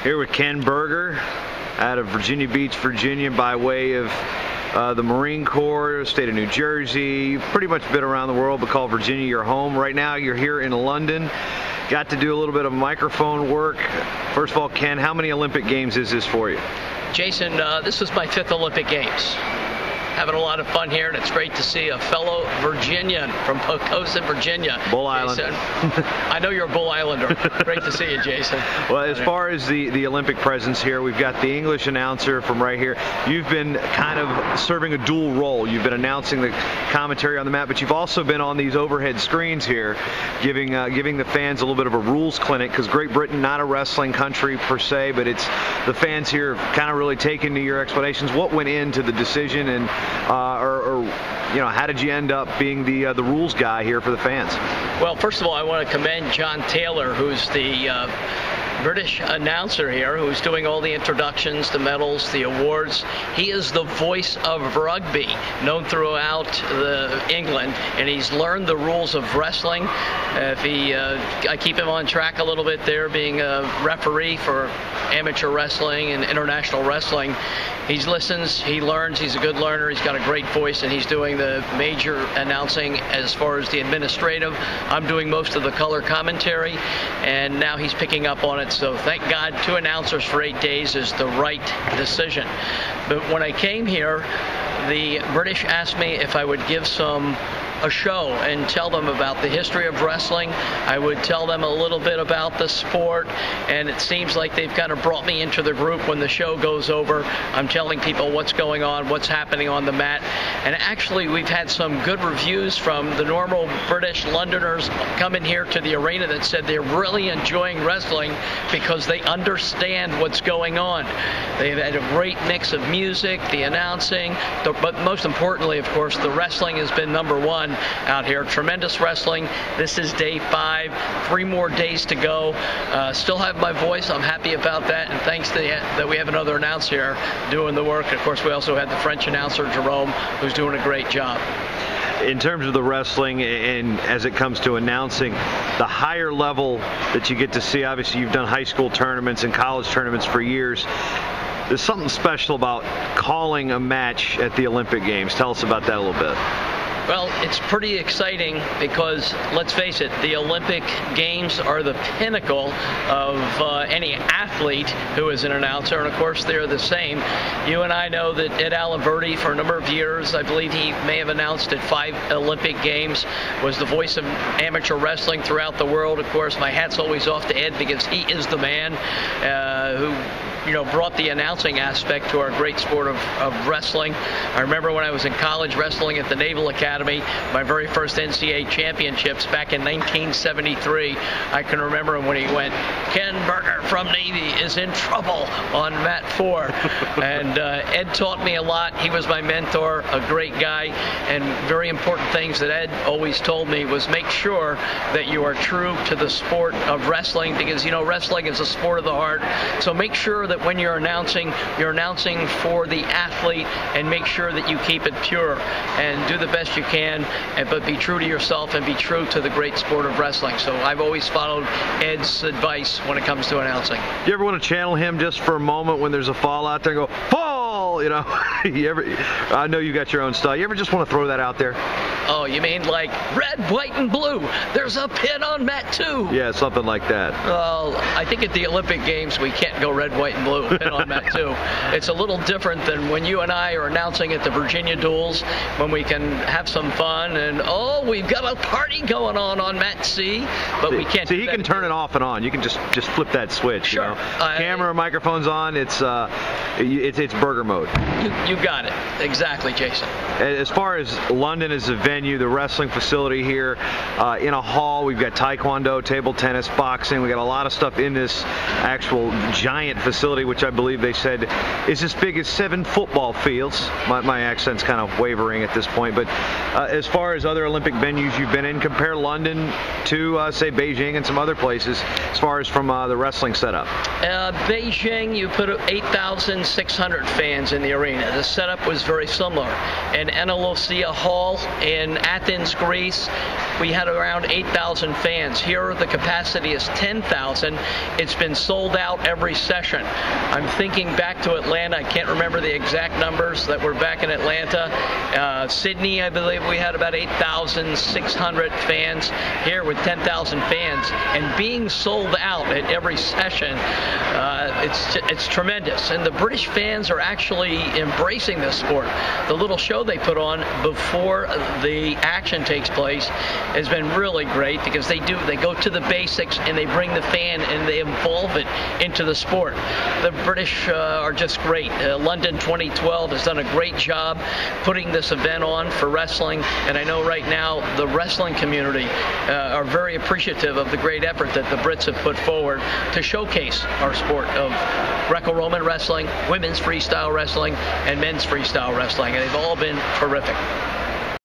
Here with Ken Berger out of Virginia Beach, Virginia, by way of the Marine Corps, state of New Jersey. You've pretty much been around the world, but call Virginia your home. Right now you're here in London. Got to do a little bit of microphone work. First of all, Ken, how many Olympic Games is this for you? Jason, this is my 5th Olympic Games. Having a lot of fun here, and it's great to see a fellow Virginian from Pocosa, Virginia. Bull Island. I know you're a Bull Islander. Great to see you, Jason. Well, as far as the Olympic presence here, we've got the English announcer from right here. You've been kind of serving a dual role. You've been announcing the commentary on the mat, but you've also been on these overhead screens here, giving the fans a little bit of a rules clinic, because Great Britain, not a wrestling country per se, but it's the fans here have kind of really taken to your explanations. What went into the decision, and how did you end up being the rules guy here for the fans? Well, first of all, I want to commend John Taylor, who's the British announcer here, who's doing all the introductions, the medals, the awards. He is the voice of rugby, known throughout England, and he's learned the rules of wrestling. I keep him on track a little bit there, being a referee for amateur wrestling and international wrestling. He listens, he learns, he's a good learner, he's got a great voice, and he's doing the major announcing as far as the administrative. I'm doing most of the color commentary, and now he's picking up on it. So thank God, 2 announcers for 8 days is the right decision. But when I came here, the British asked me if I would give a show and tell them about the history of wrestling. I would tell them a little bit about the sport, and it seems like they've kind of brought me into the group. When the show goes over, I'm telling people what's going on, what's happening on the mat. And actually, we've had some good reviews from the normal British Londoners coming here to the arena that said they're really enjoying wrestling because they understand what's going on. They've had a great mix of music, the announcing, but most importantly, of course, the wrestling has been #1 out here. Tremendous wrestling. This is day 5, 3 more days to go. Still have my voice. I'm happy about that, and thanks to that we have another announcer here doing the work. Of course, we also had the French announcer, Jerome, who's doing a great job. In terms of the wrestling, and as it comes to announcing, the higher level that you get to see, obviously you've done high school tournaments and college tournaments for years. There's something special about calling a match at the Olympic Games. Tell us about that a little bit. Well, it's pretty exciting because, let's face it, the Olympic Games are the pinnacle of any athlete who is an announcer, and of course they're the same. You and I know that Ed Aliverti, for a number of years, I believe he may have announced at 5 Olympic Games, was the voice of amateur wrestling throughout the world. Of course, my hat's always off to Ed because he is the man who brought the announcing aspect to our great sport of wrestling. I remember when I was in college wrestling at the Naval Academy, my very first NCAA championships back in 1973. I can remember when he went, "Ken Berger from Navy is in trouble on mat 4." And Ed taught me a lot. He was my mentor, a great guy, and very important things that Ed always told me was make sure that you are true to the sport of wrestling, because wrestling is a sport of the heart. So make sure that when you're announcing for the athlete, and make sure that you keep it pure and do the best you can, but be true to yourself and be true to the great sport of wrestling. So I've always followed Ed's advice when it comes to announcing. You ever want to channel him just for a moment when there's a fall out there and go, fall? I know you got your own style. You ever just want to throw that out there? Oh, you mean like red, white, and blue? There's a pin on mat 2. Yeah, something like that. Well, I think at the Olympic Games we can't go red, white, and blue, pin on mat 2. It's a little different than when you and I are announcing at the Virginia Duels, when we can have some fun and, we've got a party going on mat C, but we can't. So he can turn it off and on. You can just flip that switch. Sure. Camera, microphone's on. It's Burger mode. You got it. Exactly, Jason. As far as London as a venue, the wrestling facility here in a hall, we've got taekwondo, table tennis, boxing. We got a lot of stuff in this actual giant facility, which I believe they said is as big as 7 football fields. My accent's kind of wavering at this point, but as far as other Olympic venues you've been in, compare London to say Beijing and some other places as far as from the wrestling setup. Beijing, you put 8,600 fans in the arena. The setup was very similar. In Andalusia Hall in Athens, Greece, we had around 8,000 fans. Here, the capacity is 10,000. It's been sold out every session. I'm thinking back to Atlanta. I can't remember the exact numbers that were back in Atlanta. Sydney, I believe we had about 8,600 fans. Here with 10,000 fans and being sold out at every session, it's tremendous. And the British fans are actually embracing this sport. The little show they put on before the action takes place has been really great because they go to the basics and they bring the fan and they involve it into the sport. The British are just great. London 2012 has done a great job putting this event on for wrestling, and I know right now the wrestling community are very appreciative of the great effort that the Brits have put forward to showcase our sport of Greco-Roman wrestling, women's freestyle wrestling, and men's freestyle wrestling, and they've all been terrific.